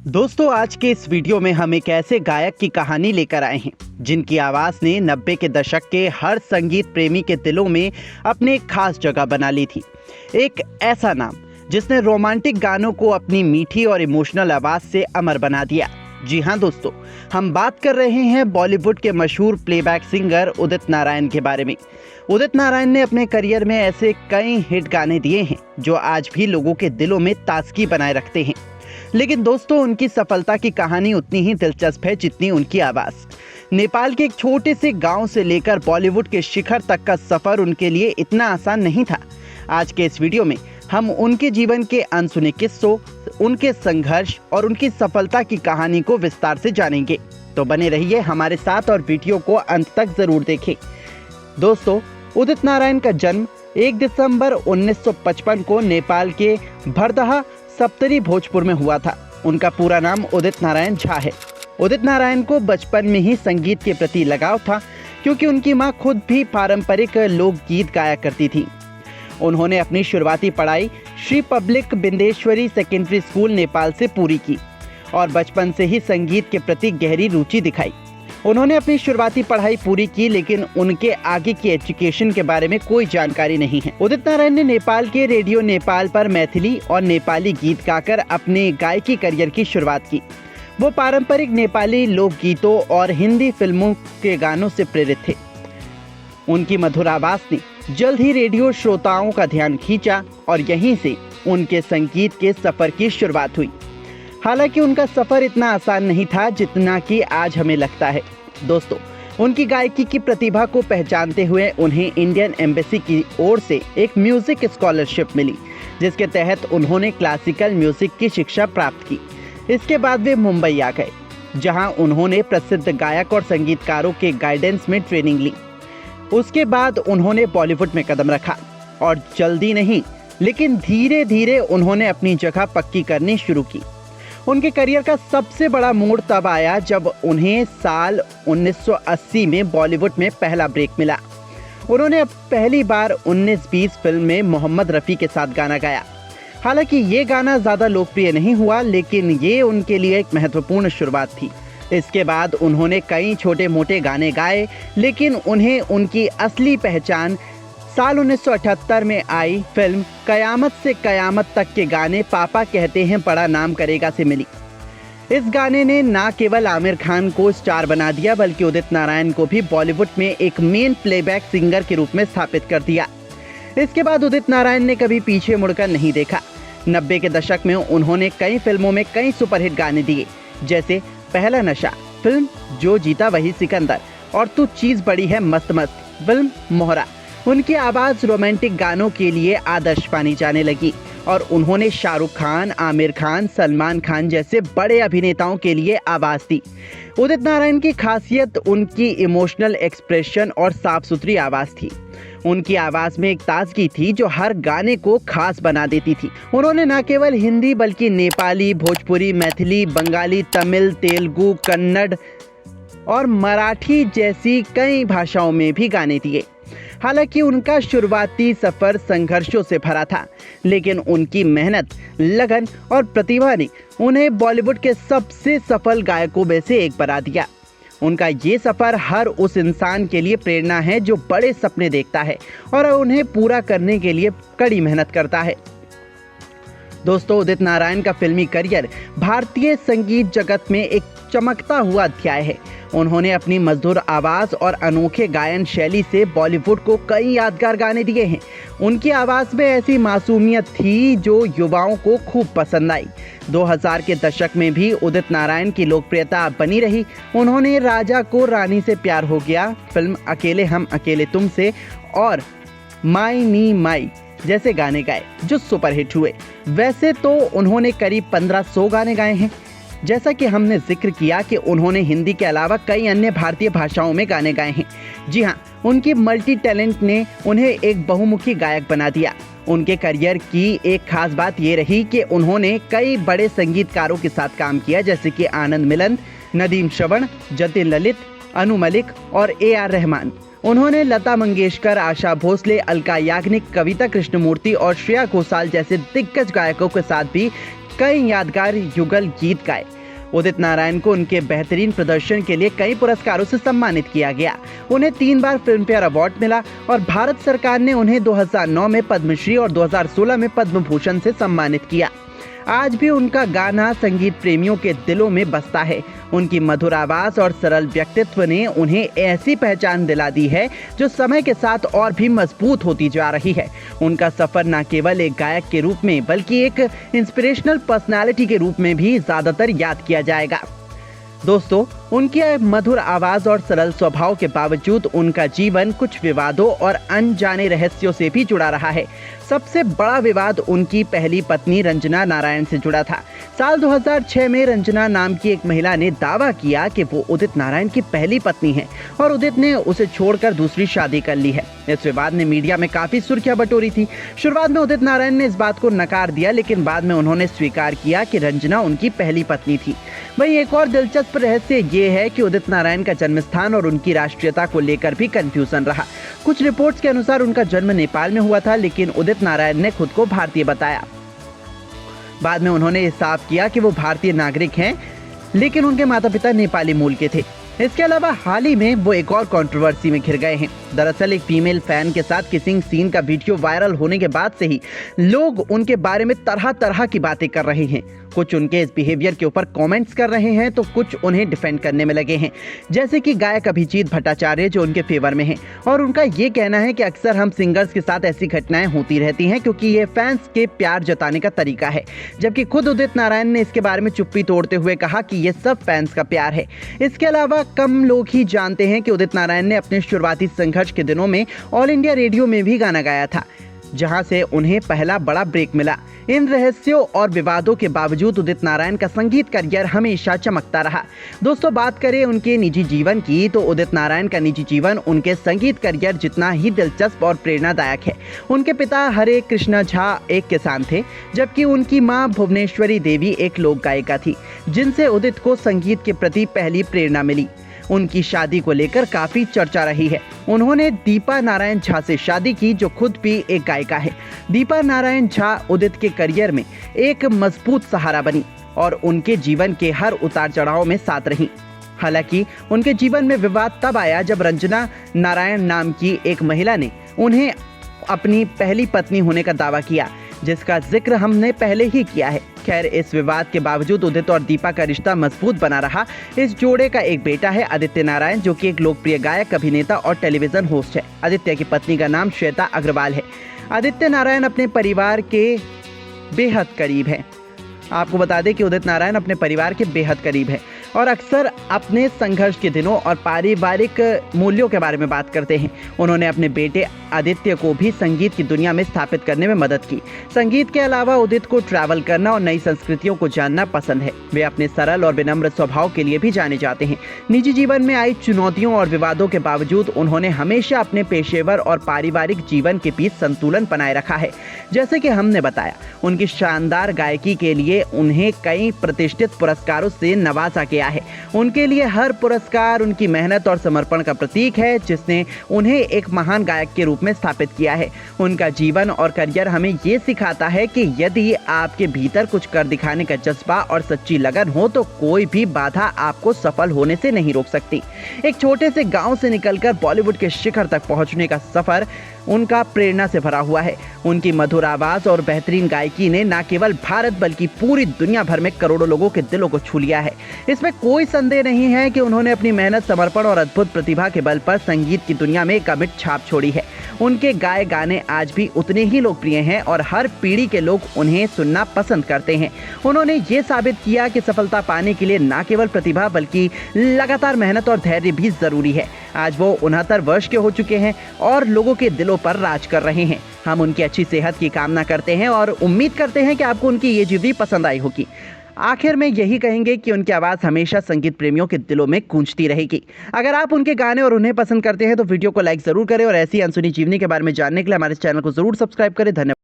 दोस्तों, आज के इस वीडियो में हम एक ऐसे गायक की कहानी लेकर आए हैं जिनकी आवाज़ ने 90 के दशक के हर संगीत प्रेमी के दिलों में अपने एक खास जगह बना ली थी। एक ऐसा नाम जिसने रोमांटिक गानों को अपनी मीठी और इमोशनल आवाज़ से अमर बना दिया। जी हाँ दोस्तों, हम बात कर रहे हैं बॉलीवुड के मशहूर प्लेबैक सिंगर उदित नारायण के बारे में। उदित नारायण ने अपने करियर में ऐसे कई हिट गाने दिए हैं जो आज भी लोगों के दिलों में ताजगी बनाए रखते हैं। लेकिन दोस्तों, उनकी सफलता की कहानी उतनी ही दिलचस्प है जितनी उनकी आवाज़। नेपाल के एक छोटे से गांव से लेकर बॉलीवुड के शिखर तक का सफ़र उनके लिए इतना आसान नहीं था। आज के इस वीडियो में हम उनके जीवन के अनसुने किस्सों, उनके संघर्ष और उनकी सफलता की कहानी को विस्तार से जानेंगे। तो बने रहिए हमारे साथ और वीडियो को अंत तक ज़रूर देखें। दोस्तों, उदित नारायण का जन्म 1 दिसंबर 1955 को नेपाल के भरदहा सप्तरी भोजपुर में हुआ था। उनका पूरा नाम उदित नारायण झा है। उदित नारायण को बचपन में ही संगीत के प्रति लगाव था क्योंकि उनकी मां खुद भी पारंपरिक लोकगीत गाया करती थी। उन्होंने अपनी शुरुआती पढ़ाई Shri public Bindeshwari secondary school Nepal से पूरी की और बचपन से ही संगीत के प्रति गहरी रुचि दिखाई। उन्होंने अपनी शुरुआती पढ़ाई पूरी की, लेकिन उनके आगे की एजुकेशन के बारे में कोई जानकारी नहीं है। उदित नारायण ने नेपाल के रेडियो नेपाल पर मैथिली और नेपाली गीत गाकर अपने गायकी करियर की शुरुआत की। वो पारंपरिक नेपाली लोकगीतों और हिंदी फिल्मों के गानों से प्रेरित थे। उनकी मधुर आवाज़ ने जल्द ही रेडियो श्रोताओं का ध्यान खींचा और यहीं से उनके संगीत के सफ़र की शुरुआत हुई। हालांकि उनका सफ़र इतना आसान नहीं था जितना कि आज हमें लगता है। दोस्तों, उनकी गायकी की प्रतिभा को पहचानते हुए उन्हें इंडियन एम्बेसी की ओर से एक म्यूज़िक स्कॉलरशिप मिली, जिसके तहत उन्होंने क्लासिकल म्यूज़िक की शिक्षा प्राप्त की। इसके बाद वे मुंबई आ गए, जहां उन्होंने प्रसिद्ध गायक और संगीतकारों के गाइडेंस में ट्रेनिंग ली। उसके बाद उन्होंने बॉलीवुड में कदम रखा और जल्दी नहीं, लेकिन धीरे धीरे उन्होंने अपनी जगह पक्की करनी शुरू की। उनके करियर का सबसे बड़ा मोड़ तब आया जब उन्हें साल 1980 में बॉलीवुड में पहला ब्रेक मिला। उन्होंने पहली बार 1920 फिल्म में मोहम्मद रफ़ी के साथ गाना गाया। हालांकि ये गाना ज़्यादा लोकप्रिय नहीं हुआ, लेकिन ये उनके लिए एक महत्वपूर्ण शुरुआत थी। इसके बाद उन्होंने कई छोटे मोटे गाने गाए, लेकिन उन्हें उनकी असली पहचान साल 1978 में आई फिल्म कयामत से कयामत तक के गाने पापा कहते हैं बड़ा नाम करेगा से मिली। इस गाने ने ना केवल आमिर खान को स्टार बना दिया, बल्कि उदित नारायण को भी बॉलीवुड में एक मेन प्लेबैक सिंगर के रूप में स्थापित कर दिया। इसके बाद उदित नारायण ने कभी पीछे मुड़कर नहीं देखा। 90 के दशक में उन्होंने कई फिल्मों में कई सुपरहिट गाने दिए, जैसे पहला नशा फिल्म, जो जीता वही सिकंदर और तू चीज़ बड़ी है मस्त मस्त फिल्म, मोहरा। उनकी आवाज़ रोमांटिक गानों के लिए आदर्श मानी जाने लगी और उन्होंने शाहरुख खान, आमिर खान, सलमान खान जैसे बड़े अभिनेताओं के लिए आवाज़ दी। उदित नारायण की खासियत उनकी इमोशनल एक्सप्रेशन और साफ सुथरी आवाज़ थी। उनकी आवाज़ में एक ताजगी थी जो हर गाने को खास बना देती थी। उन्होंने न केवल हिंदी बल्कि नेपाली, भोजपुरी, मैथिली, बंगाली, तमिल, तेलुगु, कन्नड़ और मराठी जैसी कई भाषाओं में भी गाने दिए। हालांकि उनका शुरुआती सफ़र संघर्षों से भरा था, लेकिन उनकी मेहनत, लगन और प्रतिभा ने उन्हें बॉलीवुड के सबसे सफल गायकों में से एक बना दिया। उनका ये सफ़र हर उस इंसान के लिए प्रेरणा है जो बड़े सपने देखता है और उन्हें पूरा करने के लिए कड़ी मेहनत करता है। दोस्तों, उदित नारायण का फिल्मी करियर भारतीय संगीत जगत में एक चमकता हुआ अध्याय है। उन्होंने अपनी मधुर आवाज़ और अनोखे गायन शैली से बॉलीवुड को कई यादगार गाने दिए हैं। उनकी आवाज़ में ऐसी मासूमियत थी जो युवाओं को खूब पसंद आई। 2000 के दशक में भी उदित नारायण की लोकप्रियता बनी रही। उन्होंने राजा को रानी से प्यार हो गया फिल्म, अकेले हम अकेले तुमसे और माई नी माई जैसे गाने गाए जो सुपरहिट हुए। वैसे तो उन्होंने करीब 1500 गाने गाए हैं। जैसा कि हमने जिक्र किया कि उन्होंने हिंदी के अलावा कई अन्य भारतीय भाषाओं में गाने गाए हैं। जी हाँ, उनकी मल्टी टैलेंट ने उन्हें एक बहुमुखी गायक बना दिया। उनके करियर की एक खास बात ये रही कि उन्होंने कई बड़े संगीतकारों के साथ काम किया, जैसे कि आनंद मिलन, नदीम श्रवण, जतिन ललित, अनु मलिक और AR रहमान। उन्होंने लता मंगेशकर, आशा भोसले, अलका याग्निक, कविता कृष्णमूर्ति और श्रेया घोषाल जैसे दिग्गज गायकों के साथ भी कई यादगार युगल गीत गाए। उदित नारायण को उनके बेहतरीन प्रदर्शन के लिए कई पुरस्कारों से सम्मानित किया गया। उन्हें 3 बार फिल्म फेयर अवार्ड मिला और भारत सरकार ने उन्हें 2009 में पद्मश्री और 2016 में पद्म भूषण से सम्मानित किया। आज भी उनका गाना संगीत प्रेमियों के दिलों में बसता है। उनकी मधुर आवाज और सरल व्यक्तित्व ने उन्हें ऐसी पहचान दिला दी है जो समय के साथ और भी मजबूत होती जा रही है। उनका सफर न केवल एक गायक के रूप में बल्कि एक इंस्पिरेशनल पर्सनालिटी के रूप में भी ज्यादातर याद किया जाएगा। दोस्तों, उनकी मधुर आवाज और सरल स्वभाव के बावजूद उनका जीवन कुछ विवादों और अनजाने रहस्यों से भी जुड़ा रहा है। सबसे बड़ा विवाद उनकी पहली पत्नी रंजना नारायण से जुड़ा था। साल 2006 में रंजना नाम की एक महिला ने दावा किया कि वो उदित नारायण की पहली पत्नी है और उदित ने उसे छोड़कर दूसरी शादी कर ली है। इस विवाद ने मीडिया में काफी सुर्खियां बटोरी थी। शुरुआत में उदित नारायण ने इस बात को नकार दिया, लेकिन बाद में उन्होंने स्वीकार किया कि रंजना उनकी पहली पत्नी थी। वहीं एक और दिलचस्प रहस्य ये है कि उदित नारायण का जन्म स्थान और उनकी राष्ट्रीयता को लेकर भी कंफ्यूजन रहा। कुछ रिपोर्ट्स के अनुसार उनका जन्म नेपाल में हुआ था, लेकिन उदित नारायण ने खुद को भारतीय बताया। बाद में उन्होंने साफ किया कि वो भारतीय नागरिक हैं, लेकिन उनके माता पिता नेपाली मूल के थे। इसके अलावा हाल ही में वो एक और कंट्रोवर्सी में घिर गए हैं। दरअसल एक फीमेल फैन के साथ किसिंग सीन का वीडियो वायरल होने के बाद से ही लोग उनके बारे में तरह तरह की बातें कर रहे हैं। कुछ उनके इस बिहेवियर के ऊपर कमेंट्स कर रहे हैं तो कुछ उन्हें डिफेंड करने में लगे हैं, जैसे कि गायक अभिजीत भट्टाचार्य जो उनके फेवर में हैं और उनका ये कहना है कि अक्सर हम सिंगर्स के साथ ऐसी घटनाएं होती रहती हैं क्योंकि ये फैंस के प्यार जताने का तरीका है। जबकि खुद उदित नारायण ने इसके बारे में चुप्पी तोड़ते हुए कहा कि ये सब फैंस का प्यार है। इसके अलावा कम लोग ही जानते हैं कि उदित नारायण ने अपने शुरुआती संघर्ष के दिनों में ऑल इंडिया रेडियो में भी गाना गाया था, जहां से उन्हें पहला बड़ा ब्रेक मिला। इन रहस्यों और विवादों के बावजूद उदित नारायण का संगीत करियर हमेशा चमकता रहा। दोस्तों, बात करें उनके निजी जीवन की तो उदित नारायण का निजी जीवन उनके संगीत करियर जितना ही दिलचस्प और प्रेरणादायक है। उनके पिता हरे कृष्ण झा एक किसान थे, जबकि उनकी मां भुवनेश्वरी देवी एक लोक गायिका थी, जिनसे उदित को संगीत के प्रति पहली प्रेरणा मिली। उनकी शादी को लेकर काफी चर्चा रही है। उन्होंने दीपा नारायण झा से शादी की, जो खुद भी एक गायिका है। दीपा नारायण झा उदित के करियर में एक मजबूत सहारा बनी और उनके जीवन के हर उतार चढ़ाव में साथ रही। हालांकि उनके जीवन में विवाद तब आया जब रंजना नारायण नाम की एक महिला ने उन्हें अपनी पहली पत्नी होने का दावा किया, जिसका जिक्र हमने पहले ही किया है। खैर, इस विवाद के बावजूद उदित और दीपा का रिश्ता मजबूत बना रहा। इस जोड़े का एक बेटा है आदित्य नारायण, जो कि एक लोकप्रिय गायक, अभिनेता और टेलीविजन होस्ट है। आदित्य की पत्नी का नाम श्वेता अग्रवाल है। आदित्य नारायण अपने परिवार के बेहद करीब है। आपको बता दें कि उदित नारायण अपने परिवार के बेहद करीब है और अक्सर अपने संघर्ष के दिनों और पारिवारिक मूल्यों के बारे में बात करते हैं। उन्होंने अपने बेटे आदित्य को भी संगीत की दुनिया में स्थापित करने में मदद की। संगीत के अलावा उदित को ट्रैवल करना और नई संस्कृतियों को जानना पसंद है। वे अपने सरल और विनम्र स्वभाव के लिए भी जाने जाते हैं। निजी जीवन में आई चुनौतियों और विवादों के बावजूद उन्होंने हमेशा अपने पेशेवर और पारिवारिक जीवन के बीच संतुलन बनाए रखा है। जैसे कि हमने बताया, उनकी शानदार गायकी के लिए उन्हें कई प्रतिष्ठित पुरस्कारों से नवाजा गया है। उनके लिए हर पुरस्कार उनकी मेहनत और समर्पण का प्रतीक है, जिसने उन्हें एक महान गायक के रूप में स्थापित किया है। उनका जीवन और करियर हमें ये सिखाता है कि यदि आपके भीतर कुछ कर दिखाने का जज्बा और सच्ची लगन हो तो कोई भी बाधा आपको सफल होने से नहीं रोक सकती। एक छोटे से गांव से निकलकर बॉलीवुड के शिखर तक पहुंचने का सफर उनका प्रेरणा से भरा हुआ है। उनकी मधुर आवाज और बेहतरीन गायकी ने न केवल भारत बल्कि पूरी दुनिया भर में करोड़ों लोगों के दिलों को छू लिया है। इसमें कोई संदेह नहीं है कि उन्होंने अपनी मेहनत, समर्पण और अद्भुत प्रतिभा के बल पर संगीत की दुनिया में एक अमिट छाप छोड़ी है। उनके गाए गाने आज भी उतने ही लोकप्रिय हैं और हर पीढ़ी के लोग उन्हें सुनना पसंद करते हैं। उन्होंने ये साबित किया कि सफलता पाने के लिए न केवल प्रतिभा बल्कि लगातार मेहनत और धैर्य भी जरूरी है। आज वो 69 वर्ष के हो चुके हैं और लोगों के दिलों पर राज कर रहे हैं। हम उनकी अच्छी सेहत की कामना करते हैं और उम्मीद करते हैं कि आपको उनकी ये जीवनी पसंद आई होगी। आखिर में यही कहेंगे कि उनकी आवाज़ हमेशा संगीत प्रेमियों के दिलों में गूंजती रहेगी। अगर आप उनके गाने और उन्हें पसंद करते हैं तो वीडियो को लाइक ज़रूर करें और ऐसी अनसुनी जीवनी के बारे में जानने के लिए हमारे चैनल को ज़रूर सब्सक्राइब करें। धन्यवाद।